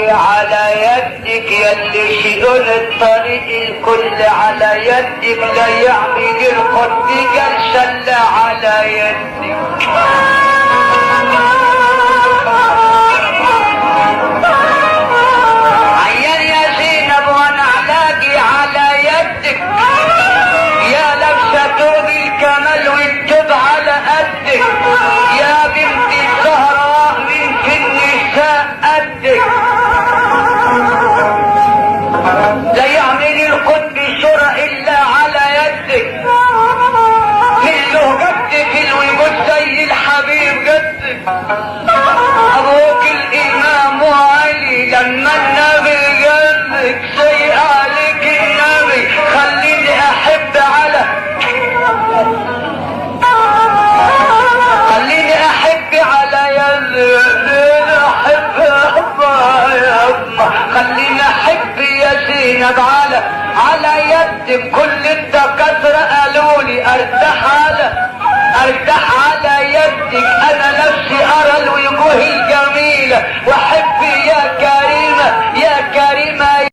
ياللي على يدك ياللي شئون الطريق الكل على يدك لا يعمل القد جلسة على يدك عيان يا زينب وانا علاجي على يدك يا لابسه ثوب الكمال والتوب على قدك يا بنت الزهراء من في النساء قدك لا يعمل القطب شرع الا على يدك كله جدك الوجود زي الحبيب جدك ابوك الامام علي لما النبي جدك زي عليك النبي خليني احب على خليني احب على يدك احب يا أما خليني احب يا زينب على يدك كل الدكاترة قالوا لي ارتاح على يدك انا نفسي ارى الوجوه الجميلة واحب